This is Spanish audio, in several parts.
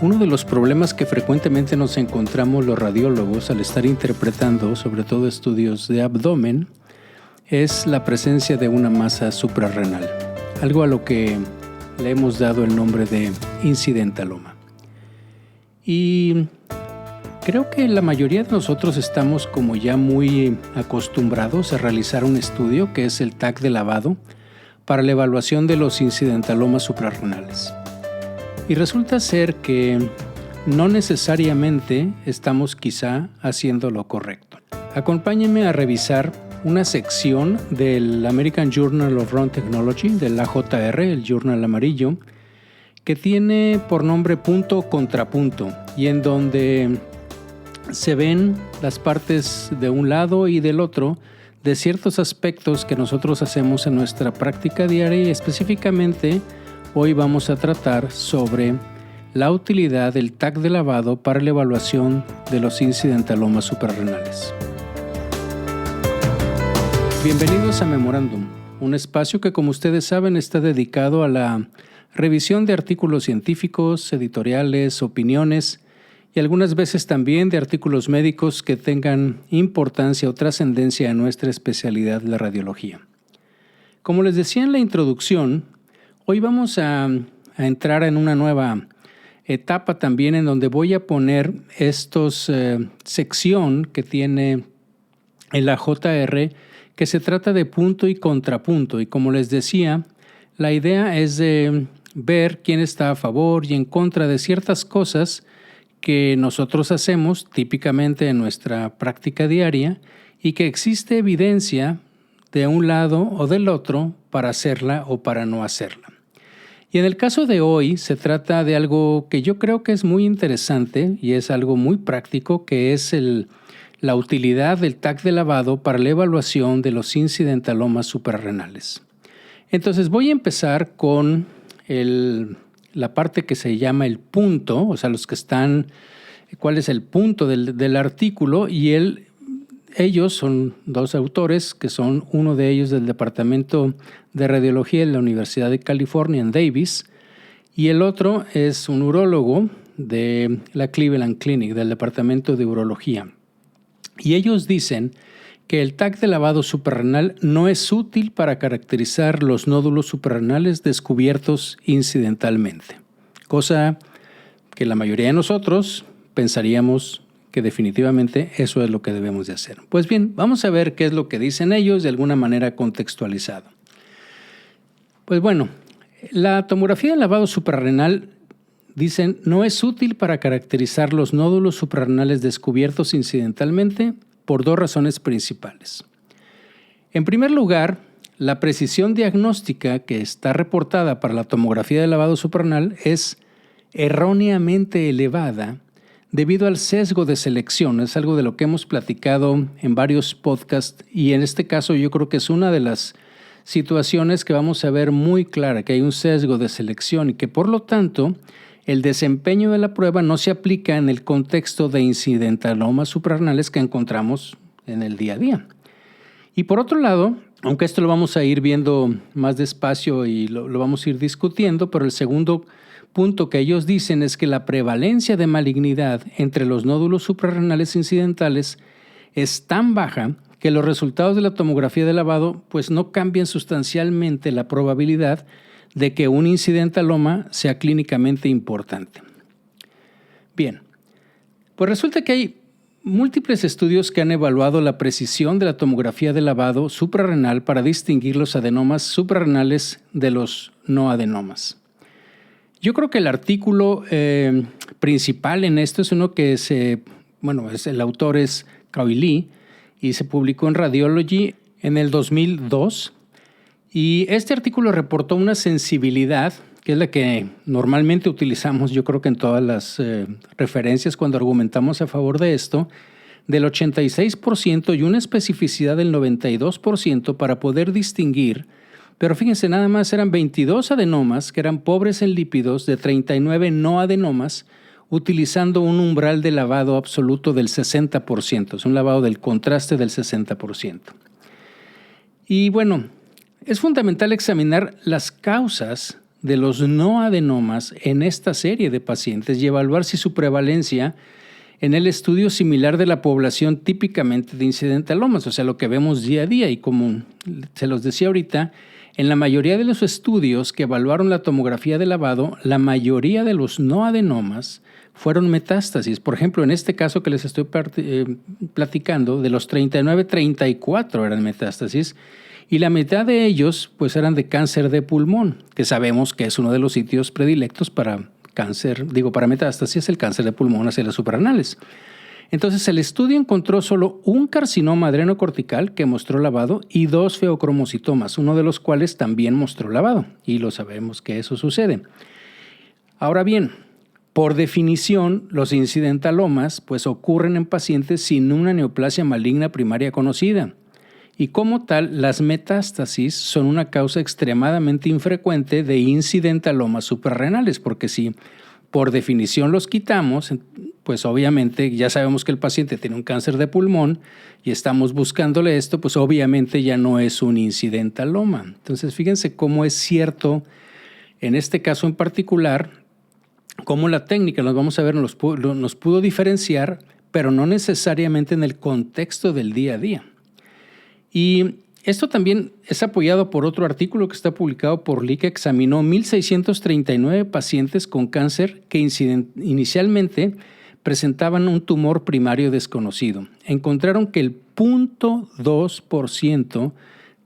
Uno de los problemas que frecuentemente nos encontramos los radiólogos al estar interpretando, sobre todo estudios de abdomen, es la presencia de una masa suprarrenal, algo a lo que le hemos dado el nombre de incidentaloma. Y creo que la mayoría de nosotros estamos como ya muy acostumbrados a realizar un estudio que es el TAC de lavado para la evaluación de los incidentalomas suprarrenales. Y resulta ser que no necesariamente estamos quizá haciendo lo correcto. Acompáñenme a revisar una sección del American Journal of Röntgen Technology, del AJR, el journal amarillo, que tiene por nombre Punto contra Punto, y en donde se ven las partes de un lado y del otro de ciertos aspectos que nosotros hacemos en nuestra práctica diaria, y específicamente hoy vamos a tratar sobre la utilidad del TAC de lavado para la evaluación de los incidentalomas suprarrenales. Bienvenidos a Memorándum, un espacio que, como ustedes saben, está dedicado a la revisión de artículos científicos, editoriales, opiniones y algunas veces también de artículos médicos que tengan importancia o trascendencia en nuestra especialidad, la radiología. Como les decía en la introducción, hoy vamos a entrar en una nueva etapa también en donde voy a poner estos sección que tiene el AJR, que se trata de punto y contrapunto. Y como les decía, la idea es de ver quién está a favor y en contra de ciertas cosas que nosotros hacemos típicamente en nuestra práctica diaria y que existe evidencia de un lado o del otro para hacerla o para no hacerla. Y en el caso de hoy se trata de algo que yo creo que es muy interesante y es algo muy práctico, que es la utilidad del TAC de lavado para la evaluación de los incidentalomas suprarrenales. Entonces voy a empezar con la parte que se llama el punto, o sea, los que están, cuál es el punto del artículo, y ellos son dos autores, que son uno de ellos del Departamento de Radiología de la Universidad de California en Davis, y el otro es un urólogo de la Cleveland Clinic, del Departamento de Urología. Y ellos dicen que el TAC de lavado suprarrenal no es útil para caracterizar los nódulos suprarrenales descubiertos incidentalmente, cosa que la mayoría de nosotros pensaríamos que definitivamente eso es lo que debemos de hacer. Pues bien, vamos a ver qué es lo que dicen ellos de alguna manera contextualizado. Pues bueno, la tomografía de lavado suprarrenal, dicen, no es útil para caracterizar los nódulos suprarrenales descubiertos incidentalmente por dos razones principales. En primer lugar, la precisión diagnóstica que está reportada para la tomografía de lavado suprarrenal es erróneamente elevada debido al sesgo de selección. Es algo de lo que hemos platicado en varios podcasts y en este caso yo creo que es una de las situaciones que vamos a ver muy clara, que hay un sesgo de selección y que por lo tanto el desempeño de la prueba no se aplica en el contexto de incidentalomas suprarrenales que encontramos en el día a día. Y por otro lado, aunque esto lo vamos a ir viendo más despacio y lo vamos a ir discutiendo, pero el segundo punto que ellos dicen es que la prevalencia de malignidad entre los nódulos suprarrenales incidentales es tan baja que los resultados de la tomografía de lavado pues no cambian sustancialmente la probabilidad de que un incidentaloma sea clínicamente importante. Bien, pues resulta que hay múltiples estudios que han evaluado la precisión de la tomografía de lavado suprarrenal para distinguir los adenomas suprarrenales de los no adenomas. Yo creo que el artículo principal en esto es uno que el autor es Cao-Yi Lee y se publicó en Radiology en el 2002. Y este artículo reportó una sensibilidad, que es la que normalmente utilizamos, yo creo que en todas las referencias cuando argumentamos a favor de esto, del 86% y una especificidad del 92% para poder distinguir, pero fíjense, nada más eran 22 adenomas que eran pobres en lípidos de 39 no adenomas, utilizando un umbral de lavado absoluto del 60%, es un lavado del contraste del 60%. Y bueno, es fundamental examinar las causas de los no adenomas en esta serie de pacientes y evaluar si su prevalencia en el estudio similar de la población típicamente de incidentalomas, o sea, lo que vemos día a día. Y como se los decía ahorita, en la mayoría de los estudios que evaluaron la tomografía de lavado, la mayoría de los no adenomas fueron metástasis. Por ejemplo, en este caso que les estoy platicando, de los 39, 34 eran metástasis y la mitad de ellos pues eran de cáncer de pulmón, que sabemos que es uno de los sitios predilectos para para metástasis, el cáncer de pulmón hacia las suprarrenales. Entonces, el estudio encontró solo un carcinoma adrenocortical que mostró lavado y 2 feocromocitomas, uno de los cuales también mostró lavado, y lo sabemos que eso sucede. Ahora bien, por definición, los incidentalomas pues ocurren en pacientes sin una neoplasia maligna primaria conocida. Y como tal, las metástasis son una causa extremadamente infrecuente de incidentalomas suprarrenales, porque si por definición los quitamos, pues obviamente ya sabemos que el paciente tiene un cáncer de pulmón y estamos buscándole esto, pues obviamente ya no es un incidentaloma. Entonces, fíjense cómo es cierto, en este caso en particular, cómo la técnica, nos vamos a ver, nos pudo diferenciar, pero no necesariamente en el contexto del día a día. Y esto también es apoyado por otro artículo que está publicado por Lee, que examinó 1,639 pacientes con cáncer que inicialmente presentaban un tumor primario desconocido. Encontraron que el 0.2%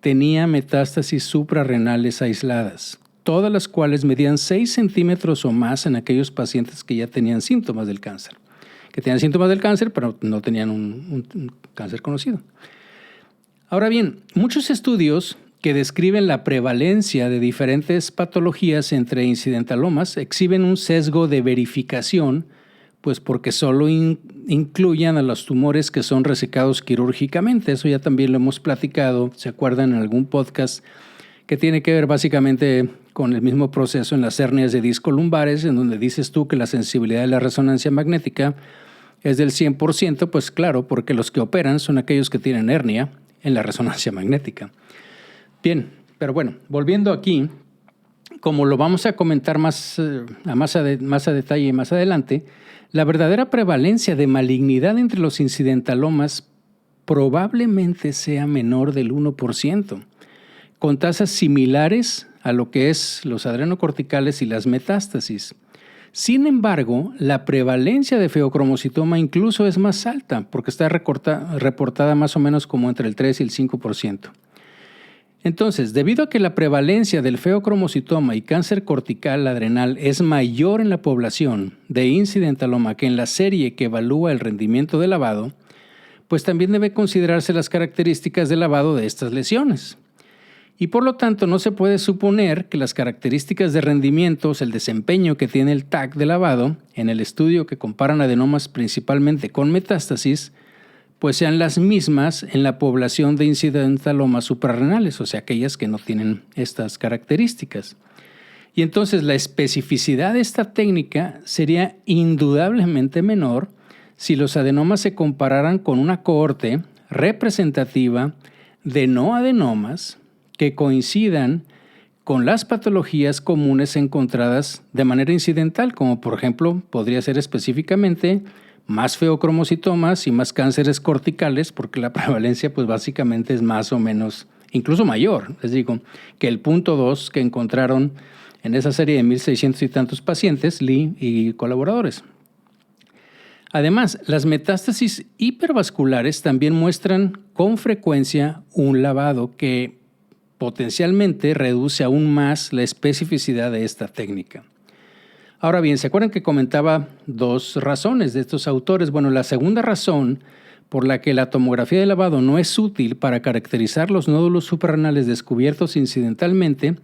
tenía metástasis suprarrenales aisladas, todas las cuales medían 6 centímetros o más en aquellos pacientes que ya tenían síntomas del cáncer, pero no tenían un cáncer conocido. Ahora bien, muchos estudios que describen la prevalencia de diferentes patologías entre incidentalomas exhiben un sesgo de verificación, pues porque solo incluyen a los tumores que son resecados quirúrgicamente. Eso ya también lo hemos platicado, ¿se acuerdan? En algún podcast que tiene que ver básicamente con el mismo proceso en las hernias de disco lumbares, en donde dices tú que la sensibilidad de la resonancia magnética es del 100%, pues claro, porque los que operan son aquellos que tienen hernia en la resonancia magnética. Bien, pero bueno, volviendo aquí, como lo vamos a comentar más a detalle más adelante, la verdadera prevalencia de malignidad entre los incidentalomas probablemente sea menor del 1%, con tasas similares a lo que es los adrenocorticales y las metástasis. Sin embargo, la prevalencia de feocromocitoma incluso es más alta, porque está reportada más o menos como entre el 3 y el 5%. Entonces, debido a que la prevalencia del feocromocitoma y cáncer cortical adrenal es mayor en la población de incidentaloma que en la serie que evalúa el rendimiento de lavado, pues también debe considerarse las características de lavado de estas lesiones. Y por lo tanto no se puede suponer que las características de rendimientos, el desempeño que tiene el TAC de lavado en el estudio que comparan adenomas principalmente con metástasis, pues sean las mismas en la población de incidentalomas suprarrenales, o sea, aquellas que no tienen estas características. Y entonces la especificidad de esta técnica sería indudablemente menor si los adenomas se compararan con una cohorte representativa de no adenomas que coincidan con las patologías comunes encontradas de manera incidental, como por ejemplo podría ser específicamente más feocromocitomas y más cánceres corticales, porque la prevalencia pues básicamente es más o menos, incluso mayor, les digo, que el 0.2 que encontraron en esa serie de 1,600 y tantos pacientes, Lee y colaboradores. Además, las metástasis hipervasculares también muestran con frecuencia un lavado que potencialmente reduce aún más la especificidad de esta técnica. Ahora bien, ¿se acuerdan que comentaba 2 razones de estos autores? Bueno, la segunda razón por la que la tomografía de lavado no es útil para caracterizar los nódulos suprarrenales descubiertos incidentalmente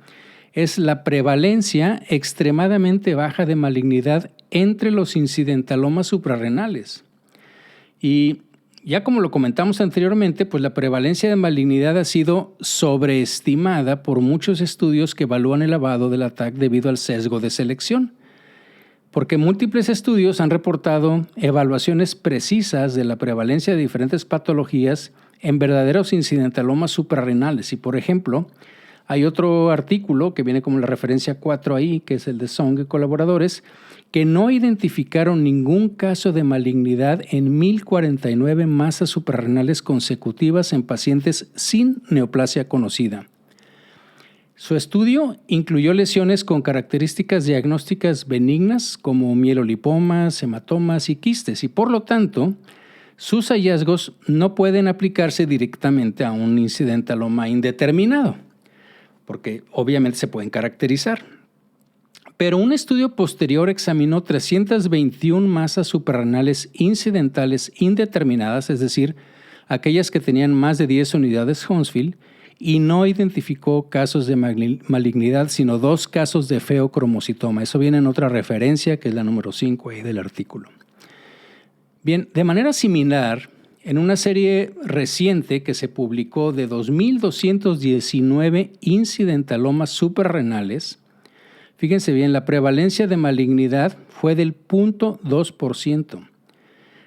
es la prevalencia extremadamente baja de malignidad entre los incidentalomas suprarrenales. Y ya como lo comentamos anteriormente, pues la prevalencia de malignidad ha sido sobreestimada por muchos estudios que evalúan el lavado del TAC debido al sesgo de selección. Porque múltiples estudios han reportado evaluaciones precisas de la prevalencia de diferentes patologías en verdaderos incidentalomas suprarrenales. Y por ejemplo, Hay otro artículo que viene como la referencia 4 ahí, que es el de Song y colaboradores, que no identificaron ningún caso de malignidad en 1049 masas suprarrenales consecutivas en pacientes sin neoplasia conocida. Su estudio incluyó lesiones con características diagnósticas benignas como mielolipomas, hematomas y quistes, y por lo tanto, sus hallazgos no pueden aplicarse directamente a un incidentaloma indeterminado, porque obviamente se pueden caracterizar. Pero un estudio posterior examinó 321 masas suprarrenales incidentales indeterminadas, es decir, aquellas que tenían más de 10 unidades Hounsfield, y no identificó casos de malignidad, sino 2 casos de feocromocitoma. Eso viene en otra referencia, que es la número 5 ahí del artículo. Bien, de manera similar, en una serie reciente que se publicó de 2.219 incidentalomas suprarrenales, fíjense bien, la prevalencia de malignidad fue del 0.2%.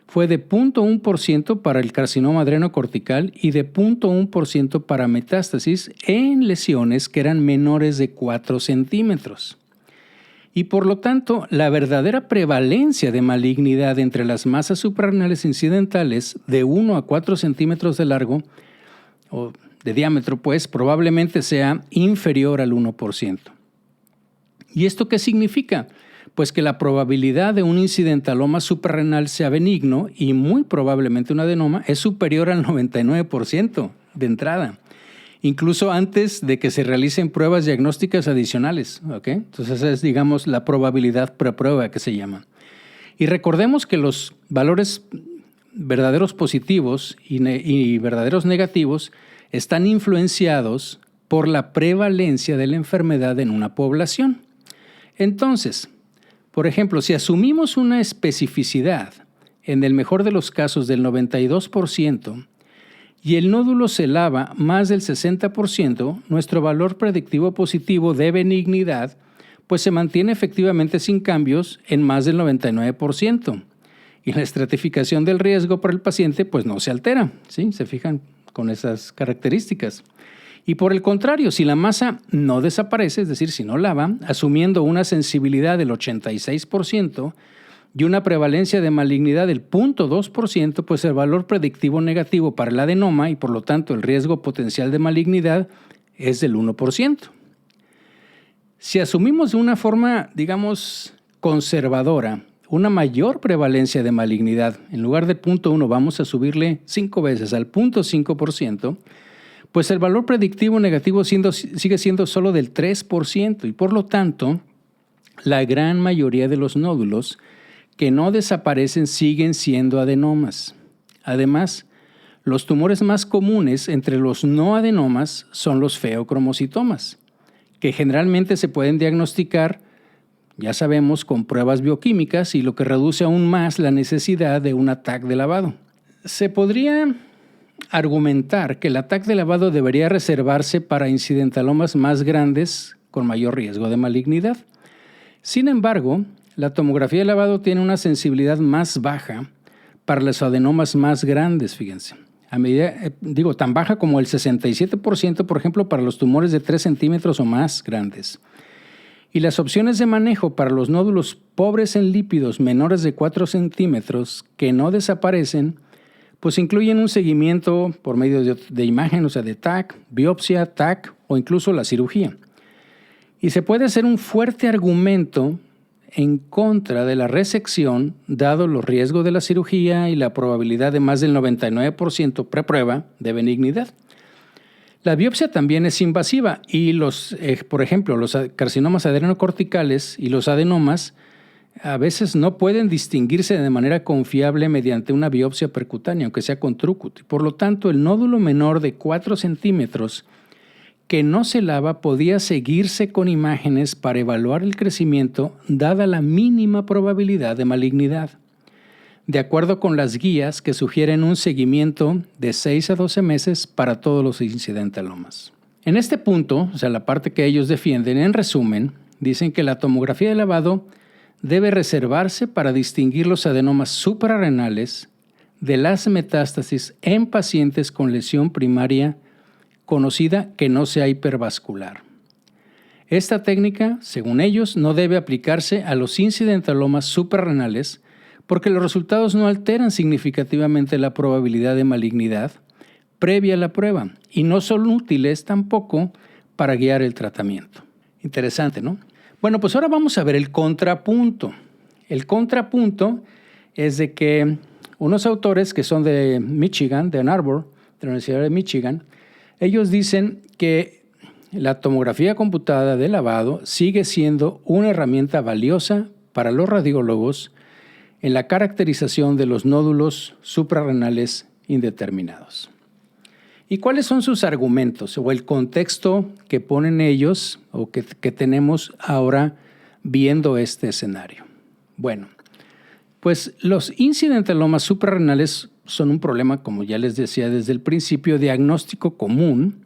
Fue de 0.1% para el carcinoma adrenocortical y de 0.1% para metástasis en lesiones que eran menores de 4 centímetros. Y por lo tanto, la verdadera prevalencia de malignidad entre las masas suprarrenales incidentales de 1 a 4 centímetros de largo, o de diámetro, pues, probablemente sea inferior al 1%. ¿Y esto qué significa? Pues que la probabilidad de un incidentaloma suprarrenal sea benigno y muy probablemente un adenoma es superior al 99% de entrada, incluso antes de que se realicen pruebas diagnósticas adicionales. ¿Okay? Entonces esa es, digamos, la probabilidad preprueba que se llama. Y recordemos que los valores verdaderos positivos y verdaderos negativos están influenciados por la prevalencia de la enfermedad en una población. Entonces, por ejemplo, si asumimos una especificidad, en el mejor de los casos del 92%, y el nódulo se lava más del 60%, nuestro valor predictivo positivo de benignidad pues se mantiene efectivamente sin cambios en más del 99%. Y la estratificación del riesgo para el paciente pues no se altera, ¿sí? Se fijan con esas características. Y por el contrario, si la masa no desaparece, es decir, si no lava, asumiendo una sensibilidad del 86% y una prevalencia de malignidad del 0.2%, pues el valor predictivo negativo para el adenoma y por lo tanto el riesgo potencial de malignidad es del 1%. Si asumimos de una forma, digamos, conservadora, una mayor prevalencia de malignidad, en lugar de 0.1 vamos a subirle 5 veces al 0.5%, pues el valor predictivo negativo sigue siendo solo del 3% y por lo tanto, la gran mayoría de los nódulos que no desaparecen siguen siendo adenomas. Además, los tumores más comunes entre los no adenomas son los feocromocitomas, que generalmente se pueden diagnosticar, ya sabemos, con pruebas bioquímicas y lo que reduce aún más la necesidad de un ATAC de lavado. Se podría argumentar que el ATAC de lavado debería reservarse para incidentalomas más grandes con mayor riesgo de malignidad. Sin embargo, la tomografía de lavado tiene una sensibilidad más baja para los adenomas más grandes, fíjense. Tan baja como el 67%, por ejemplo, para los tumores de 3 centímetros o más grandes. Y las opciones de manejo para los nódulos pobres en lípidos menores de 4 centímetros que no desaparecen, pues incluyen un seguimiento por medio de imagen, o sea, de TAC, biopsia, TAC o incluso la cirugía. Y se puede hacer un fuerte argumento en contra de la resección, dado los riesgos de la cirugía y la probabilidad de más del 99% preprueba de benignidad. La biopsia también es invasiva y por ejemplo, los carcinomas adrenocorticales y los adenomas a veces no pueden distinguirse de manera confiable mediante una biopsia percutánea, aunque sea con Trucut. Por lo tanto, el nódulo menor de 4 centímetros que no se lava podía seguirse con imágenes para evaluar el crecimiento, dada la mínima probabilidad de malignidad, de acuerdo con las guías que sugieren un seguimiento de 6 a 12 meses para todos los incidentalomas. En este punto, o sea, la parte que ellos defienden, en resumen, dicen que la tomografía de lavado debe reservarse para distinguir los adenomas suprarrenales de las metástasis en pacientes con lesión primaria conocida que no sea hipervascular. Esta técnica, según ellos, no debe aplicarse a los incidentalomas suprarrenales porque los resultados no alteran significativamente la probabilidad de malignidad previa a la prueba y no son útiles tampoco para guiar el tratamiento. Interesante, ¿no? Bueno, pues ahora vamos a ver el contrapunto. El contrapunto es de que unos autores que son de Michigan, de Ann Arbor, de la Universidad de Michigan, ellos dicen que la tomografía computada de lavado sigue siendo una herramienta valiosa para los radiólogos en la caracterización de los nódulos suprarrenales indeterminados. ¿Y cuáles son sus argumentos o el contexto que ponen ellos o que tenemos ahora viendo este escenario? Bueno, pues los incidentalomas suprarrenales son un problema, como ya les decía desde el principio, diagnóstico común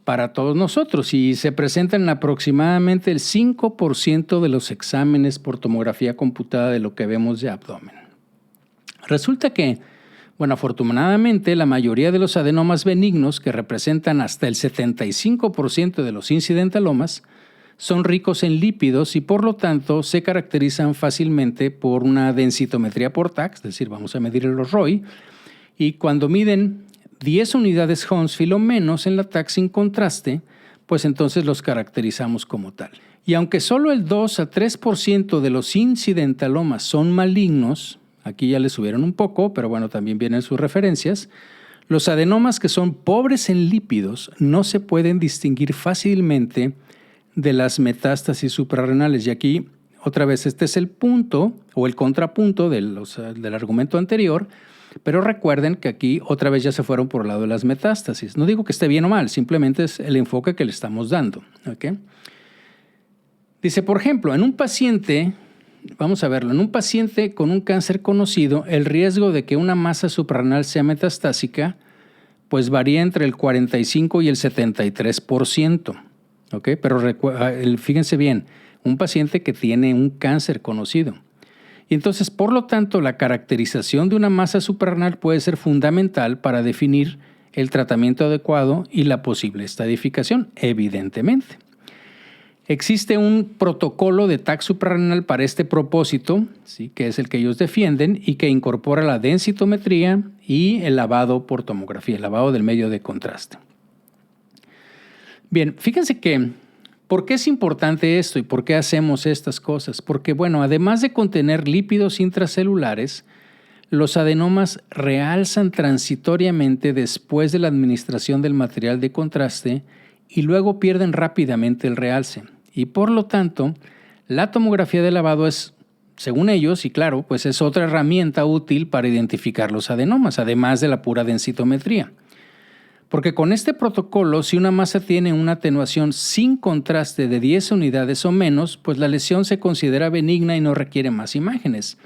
para todos nosotros y se presentan en aproximadamente el 5% de los exámenes por tomografía computada de lo que vemos de abdomen. Resulta que, bueno, afortunadamente la mayoría de los adenomas benignos, que representan hasta el 75% de los incidentalomas, son ricos en lípidos y por lo tanto se caracterizan fácilmente por una densitometría por TAC, es decir, vamos a medir los ROI, y cuando miden 10 unidades Hounsfield o menos en la TAC sin contraste, pues entonces los caracterizamos como tal. Y aunque solo el 2 a 3% de los incidentalomas son malignos, aquí ya les subieron un poco, pero bueno, también vienen sus referencias, los adenomas que son pobres en lípidos no se pueden distinguir fácilmente de las metástasis suprarrenales. Y aquí, otra vez, este es el punto o el contrapunto del argumento anterior, pero recuerden que aquí otra vez ya se fueron por el lado de las metástasis. No digo que esté bien o mal, simplemente es el enfoque que le estamos dando. ¿Okay? Dice, por ejemplo, en un paciente, vamos a verlo, en un paciente con un cáncer conocido, el riesgo de que una masa suprarrenal sea metastásica, pues varía entre el 45 y el 73%. ¿Okay? Pero fíjense bien, un paciente que tiene un cáncer conocido. Y entonces, por lo tanto, la caracterización de una masa suprarrenal puede ser fundamental para definir el tratamiento adecuado y la posible estadificación, evidentemente. Existe un protocolo de TAC suprarrenal para este propósito, ¿sí? Que es el que ellos defienden y que incorpora la densitometría y el lavado por tomografía, el lavado del medio de contraste. Bien, fíjense que, ¿por qué es importante esto y por qué hacemos estas cosas? Porque, bueno, además de contener lípidos intracelulares, los adenomas realzan transitoriamente después de la administración del material de contraste y luego pierden rápidamente el realce. Y por lo tanto, la tomografía de lavado es, según ellos, y claro, pues es otra herramienta útil para identificar los adenomas, además de la pura densitometría. Porque con este protocolo, si una masa tiene una atenuación sin contraste de 10 unidades o menos, pues la lesión se considera benigna y no requiere más imágenes.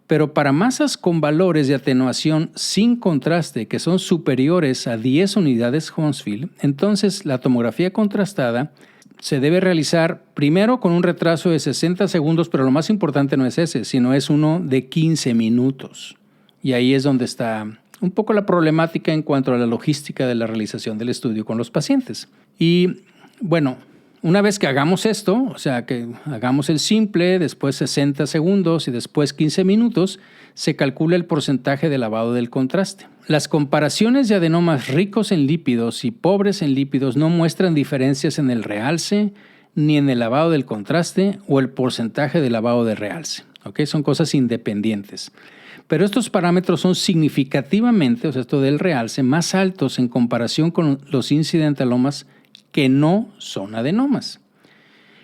Pero para masas con valores de atenuación sin contraste que son superiores a 10 unidades Hounsfield, entonces la tomografía contrastada se debe realizar primero con un retraso de 60 segundos, pero lo más importante no es ese, sino es uno de 15 minutos. Y ahí es donde está un poco la problemática en cuanto a la logística de la realización del estudio con los pacientes. Y bueno, una vez que hagamos esto, o sea, que hagamos el simple, después 60 segundos y después 15 minutos, se calcula el porcentaje de lavado del contraste. Las comparaciones de adenomas ricos en lípidos y pobres en lípidos no muestran diferencias en el realce, ni en el lavado del contraste o el porcentaje de lavado de realce. ¿Okay? Son cosas independientes. Pero estos parámetros son significativamente, o sea, esto del realce, más altos en comparación con los incidentalomas que no son adenomas.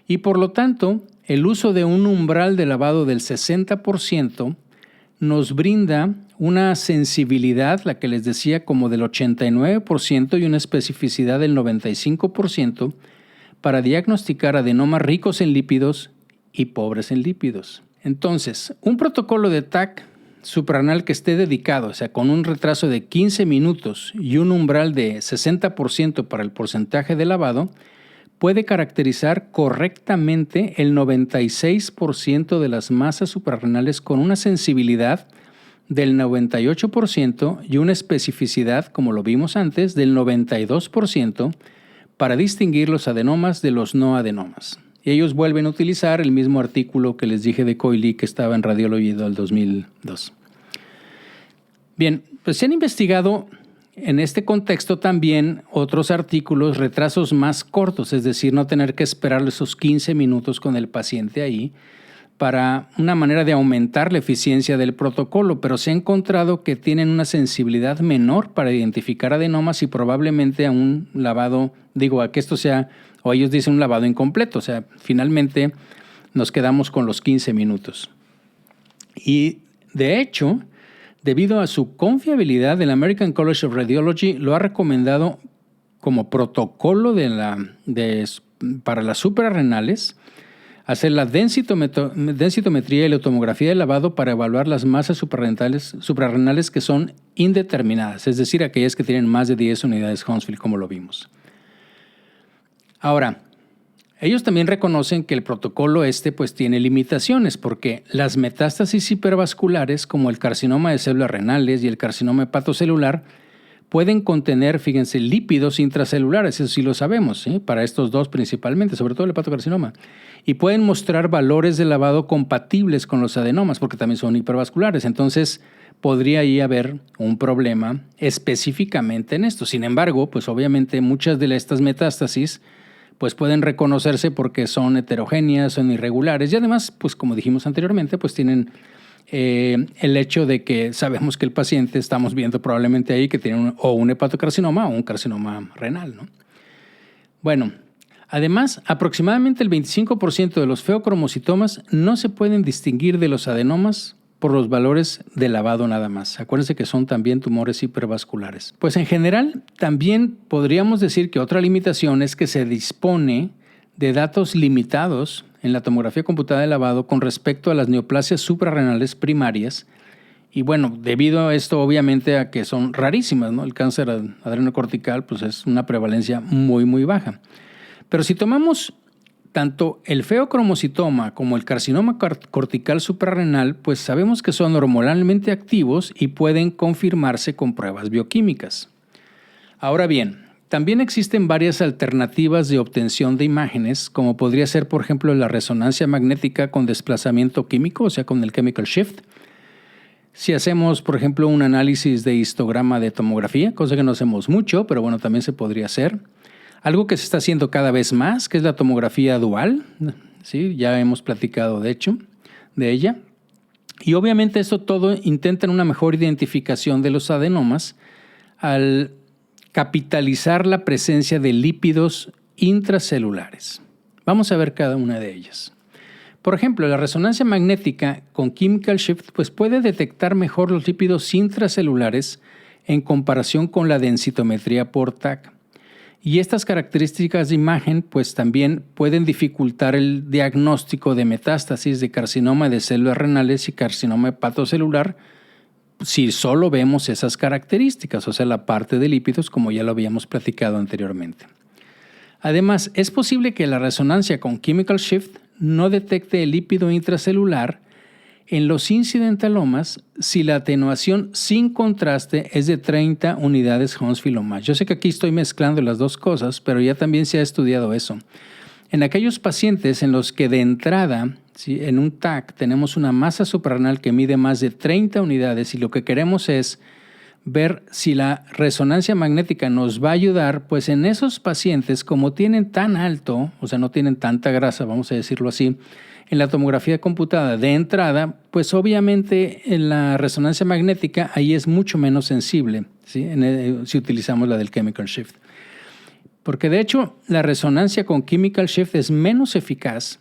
Y por lo tanto, el uso de un umbral de lavado del 60% nos brinda una sensibilidad, la que les decía, como del 89% y una especificidad del 95% para diagnosticar adenomas ricos en lípidos y pobres en lípidos. Entonces, un protocolo de TAC suprarrenal que esté dedicado, o sea, con un retraso de 15 minutos y un umbral de 60% para el porcentaje de lavado, puede caracterizar correctamente el 96% de las masas suprarrenales con una sensibilidad del 98% y una especificidad, como lo vimos antes, del 92% para distinguir los adenomas de los no adenomas. Y ellos vuelven a utilizar el mismo artículo que les dije de Coily, que estaba en Radiology del 2002. Bien, pues se han investigado en este contexto también otros artículos, retrasos más cortos, es decir, no tener que esperar esos 15 minutos con el paciente ahí, para una manera de aumentar la eficiencia del protocolo, pero se ha encontrado que tienen una sensibilidad menor para identificar adenomas y probablemente a un lavado, a que esto sea, o ellos dicen un lavado incompleto, o sea, finalmente nos quedamos con los 15 minutos. Y de hecho, debido a su confiabilidad, el American College of Radiology lo ha recomendado como protocolo para las suprarrenales, hacer la densitometría y la tomografía de lavado para evaluar las masas suprarrenales que son indeterminadas, es decir, aquellas que tienen más de 10 unidades Hounsfield, como lo vimos. Ahora, ellos también reconocen que el protocolo pues tiene limitaciones porque las metástasis hipervasculares, como el carcinoma de células renales y el carcinoma hepatocelular, pueden contener, fíjense, lípidos intracelulares, eso sí lo sabemos, ¿sí? Para estos dos principalmente, sobre todo el hepatocarcinoma. Y pueden mostrar valores de lavado compatibles con los adenomas, porque también son hipervasculares. Entonces, podría ahí haber un problema específicamente en esto. Sin embargo, pues obviamente muchas de estas metástasis pues pueden reconocerse porque son heterogéneas, son irregulares y además, pues como dijimos anteriormente, pues tienen el hecho de que sabemos que el paciente, estamos viendo probablemente ahí que tiene un hepatocarcinoma o un carcinoma renal, ¿no? Bueno, además, aproximadamente el 25% de los feocromocitomas no se pueden distinguir de los adenomas por los valores de lavado nada más. Acuérdense que son también tumores hipervasculares. Pues en general, también podríamos decir que otra limitación es que se dispone de datos limitados en la tomografía computada de lavado con respecto a las neoplasias suprarrenales primarias. Y bueno, debido a esto, obviamente, a que son rarísimas, ¿no? El cáncer adrenocortical pues es una prevalencia muy, muy baja. Pero si tomamos tanto el feocromocitoma como el carcinoma cortical suprarrenal, pues sabemos que son hormonalmente activos y pueden confirmarse con pruebas bioquímicas. Ahora bien, también existen varias alternativas de obtención de imágenes, como podría ser, por ejemplo, la resonancia magnética con desplazamiento químico, o sea, con el chemical shift. Si hacemos, por ejemplo, un análisis de histograma de tomografía, cosa que no hacemos mucho, pero bueno, también se podría hacer. Algo que se está haciendo cada vez más, que es la tomografía dual, ¿sí? Ya hemos platicado, de hecho, de ella. Y obviamente esto todo intenta una mejor identificación de los adenomas al capitalizar la presencia de lípidos intracelulares. Vamos a ver cada una de ellas. Por ejemplo, la resonancia magnética con chemical shift pues puede detectar mejor los lípidos intracelulares en comparación con la densitometría por TAC. Y estas características de imagen pues también pueden dificultar el diagnóstico de metástasis de carcinoma de células renales y carcinoma hepatocelular si solo vemos esas características, o sea, la parte de lípidos, como ya lo habíamos platicado anteriormente. Además, es posible que la resonancia con chemical shift no detecte el lípido intracelular en los incidentalomas si la atenuación sin contraste es de 30 unidades Hounsfield o más. Yo sé que aquí estoy mezclando las dos cosas, pero ya también se ha estudiado eso. En aquellos pacientes en los que de entrada, ¿sí?, en un TAC tenemos una masa suprarrenal que mide más de 30 unidades y lo que queremos es ver si la resonancia magnética nos va a ayudar, pues en esos pacientes, como tienen tan alto, o sea, no tienen tanta grasa, vamos a decirlo así, en la tomografía computada de entrada, pues obviamente en la resonancia magnética ahí es mucho menos sensible, ¿sí?, si utilizamos la del chemical shift. Porque de hecho la resonancia con chemical shift es menos eficaz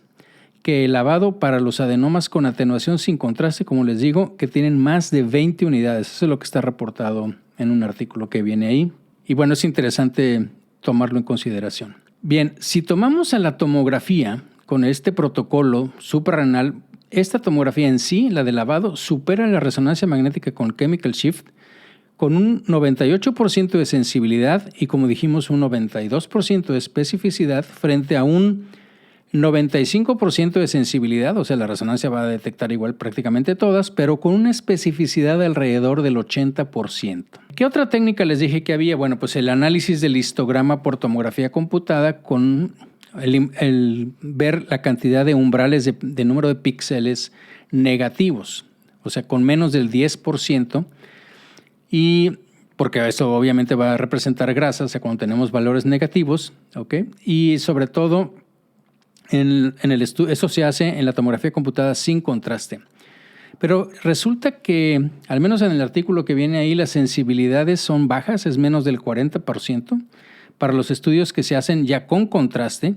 que el lavado para los adenomas con atenuación sin contraste, como les digo, que tienen más de 20 unidades. Eso es lo que está reportado en un artículo que viene ahí. Y bueno, es interesante tomarlo en consideración. Bien, si tomamos a la tomografía con este protocolo suprarrenal, esta tomografía en sí, la de lavado, supera la resonancia magnética con chemical shift con un 98% de sensibilidad y, como dijimos, un 92% de especificidad frente a un 95% de sensibilidad, o sea, la resonancia va a detectar igual prácticamente todas, pero con una especificidad de alrededor del 80%. ¿Qué otra técnica les dije que había? Bueno, pues el análisis del histograma por tomografía computada con el ver la cantidad de umbrales de número de píxeles negativos, o sea, con menos del 10%, y porque eso obviamente va a representar grasa, o sea, cuando tenemos valores negativos, ¿ok? Y sobre todo, eso se hace en la tomografía computada sin contraste. Pero resulta que, al menos en el artículo que viene ahí, las sensibilidades son bajas, es menos del 40% para los estudios que se hacen ya con contraste,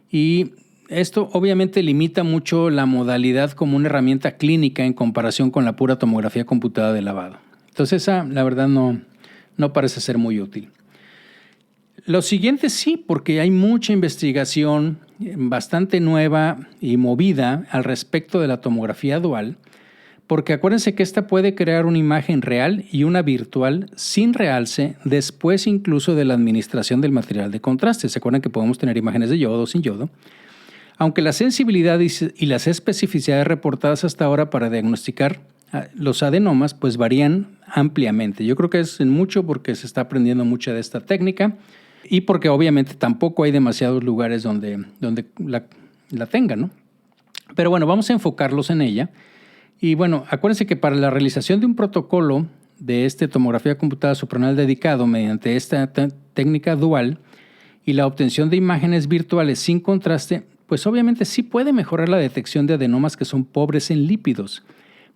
y esto obviamente limita mucho la modalidad como una herramienta clínica en comparación con la pura tomografía computada de lavado. Entonces esa, la verdad, no parece ser muy útil. Lo siguiente sí, porque hay mucha investigación bastante nueva y movida al respecto de la tomografía dual, porque acuérdense que esta puede crear una imagen real y una virtual sin realce después incluso de la administración del material de contraste. ¿Se acuerdan que podemos tener imágenes de yodo o sin yodo? Aunque la sensibilidad y las especificidades reportadas hasta ahora para diagnosticar los adenomas pues varían ampliamente. Yo creo que es en mucho porque se está aprendiendo mucha de esta técnica y porque obviamente tampoco hay demasiados lugares donde la tengan, ¿no? Pero bueno, vamos a enfocarlos en ella. Y bueno, acuérdense que para la realización de un protocolo de tomografía computada suprarrenal dedicado mediante esta técnica dual y la obtención de imágenes virtuales sin contraste, pues obviamente sí puede mejorar la detección de adenomas que son pobres en lípidos,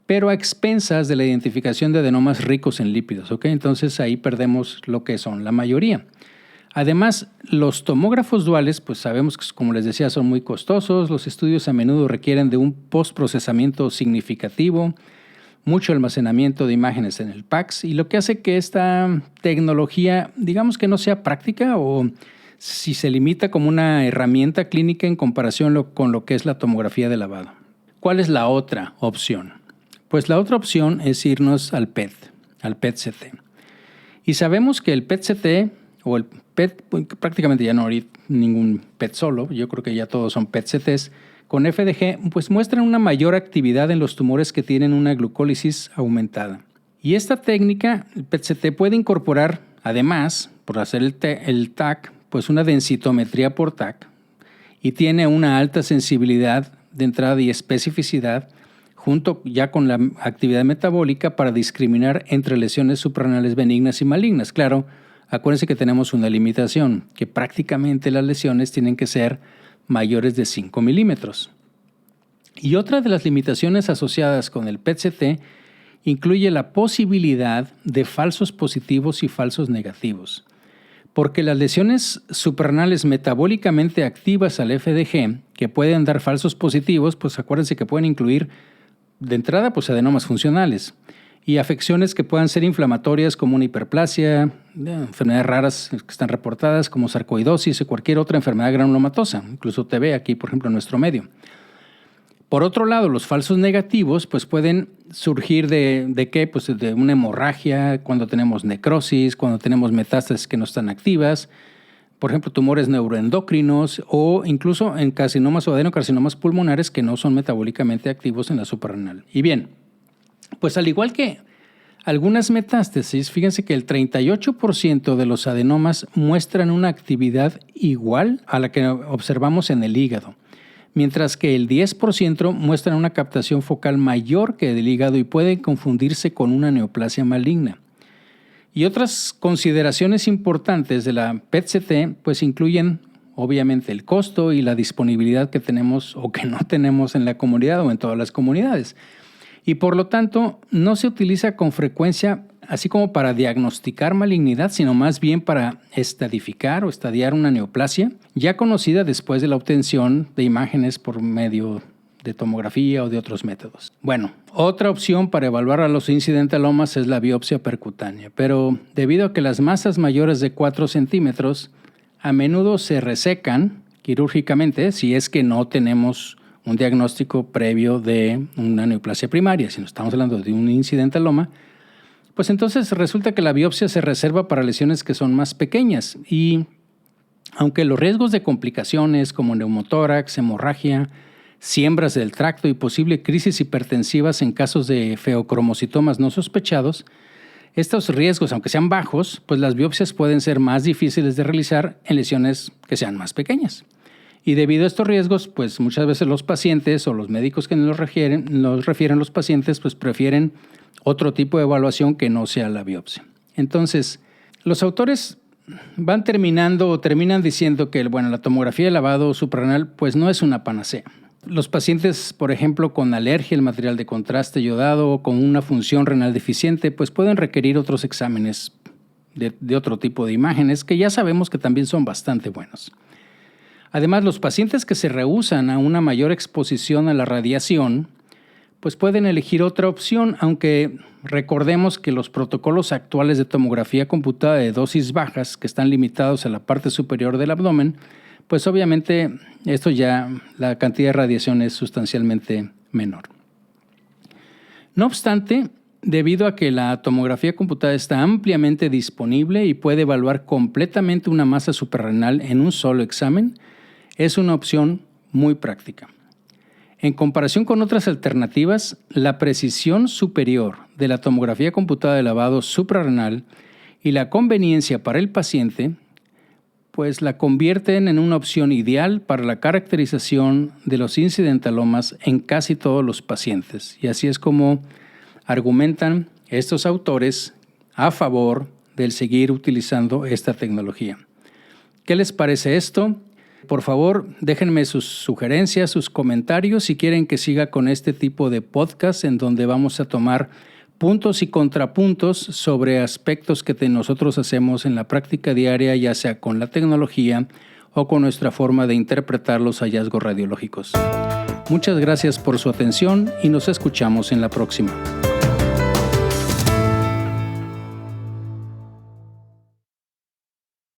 pero a expensas de la identificación de adenomas ricos en lípidos, ¿ok? Entonces ahí perdemos lo que son la mayoría. Además, los tomógrafos duales, pues sabemos que, como les decía, son muy costosos. Los estudios a menudo requieren de un postprocesamiento significativo, mucho almacenamiento de imágenes en el PACS, y lo que hace que esta tecnología, digamos que no sea práctica o si se limita como una herramienta clínica en comparación con lo que es la tomografía de lavado. ¿Cuál es la otra opción? Pues la otra opción es irnos al PET, al PET-CT. Y sabemos que el PET-CT o el PET, prácticamente ya no hay ningún PET solo, yo creo que ya todos son PET-CTs, con FDG, pues muestran una mayor actividad en los tumores que tienen una glucólisis aumentada. Y esta técnica, el PET-CT, puede incorporar, además, por hacer el TAC, pues una densitometría por TAC, y tiene una alta sensibilidad de entrada y especificidad, junto ya con la actividad metabólica para discriminar entre lesiones suprarrenales benignas y malignas. Claro, acuérdense que tenemos una limitación, que prácticamente las lesiones tienen que ser mayores de 5 milímetros. Y otra de las limitaciones asociadas con el PET-CT incluye la posibilidad de falsos positivos y falsos negativos, porque las lesiones suprarrenales metabólicamente activas al FDG, que pueden dar falsos positivos, pues acuérdense que pueden incluir de entrada pues adenomas funcionales y afecciones que puedan ser inflamatorias como una hiperplasia, enfermedades raras que están reportadas como sarcoidosis o cualquier otra enfermedad granulomatosa, incluso TB aquí, por ejemplo, en nuestro medio. Por otro lado, los falsos negativos pues pueden surgir ¿de qué? Pues de una hemorragia, cuando tenemos necrosis, cuando tenemos metástasis que no están activas, por ejemplo, tumores neuroendocrinos o incluso en carcinomas o adenocarcinomas pulmonares que no son metabólicamente activos en la suprarrenal. Y bien, pues al igual que algunas metástasis, fíjense que el 38% de los adenomas muestran una actividad igual a la que observamos en el hígado, mientras que el 10% muestran una captación focal mayor que del hígado y pueden confundirse con una neoplasia maligna. Y otras consideraciones importantes de la PET-CT pues incluyen obviamente el costo y la disponibilidad que tenemos o que no tenemos en la comunidad o en todas las comunidades. Y por lo tanto no se utiliza con frecuencia así como para diagnosticar malignidad, sino más bien para estadificar o estadiar una neoplasia ya conocida después de la obtención de imágenes por medio de tomografía o de otros métodos. Bueno, otra opción para evaluar a los incidentalomas es la biopsia percutánea, pero debido a que las masas mayores de 4 centímetros a menudo se resecan quirúrgicamente si es que no tenemos un diagnóstico previo de una neoplasia primaria, si no estamos hablando de un incidentaloma, pues entonces resulta que la biopsia se reserva para lesiones que son más pequeñas y Aunque los riesgos de complicaciones como neumotórax, hemorragia, siembras del tracto y posible crisis hipertensivas en casos de feocromocitomas no sospechados, estos riesgos, aunque sean bajos, pues las biopsias pueden ser más difíciles de realizar en lesiones que sean más pequeñas. Y debido a estos riesgos, pues muchas veces los pacientes o los médicos que nos refieren los pacientes, pues prefieren otro tipo de evaluación que no sea la biopsia. Entonces, los autores terminan diciendo que la tomografía de lavado suprarrenal pues no es una panacea. Los pacientes, por ejemplo, con alergia al material de contraste yodado o con una función renal deficiente, pues pueden requerir otros exámenes de otro tipo de imágenes que ya sabemos que también son bastante buenos. Además, los pacientes que se rehúsan a una mayor exposición a la radiación, pues pueden elegir otra opción, aunque recordemos que los protocolos actuales de tomografía computada de dosis bajas, que están limitados a la parte superior del abdomen, pues obviamente la cantidad de radiación es sustancialmente menor. No obstante, debido a que la tomografía computada está ampliamente disponible y puede evaluar completamente una masa suprarrenal en un solo examen, es una opción muy práctica. En comparación con otras alternativas, la precisión superior de la tomografía computada de lavado suprarrenal y la conveniencia para el paciente pues la convierten en una opción ideal para la caracterización de los incidentalomas en casi todos los pacientes. Y así es como argumentan estos autores a favor del seguir utilizando esta tecnología. ¿Qué les parece esto? Por favor, déjenme sus sugerencias, sus comentarios si quieren que siga con este tipo de podcast en donde vamos a tomar puntos y contrapuntos sobre aspectos que nosotros hacemos en la práctica diaria, ya sea con la tecnología o con nuestra forma de interpretar los hallazgos radiológicos. Muchas gracias por su atención y nos escuchamos en la próxima.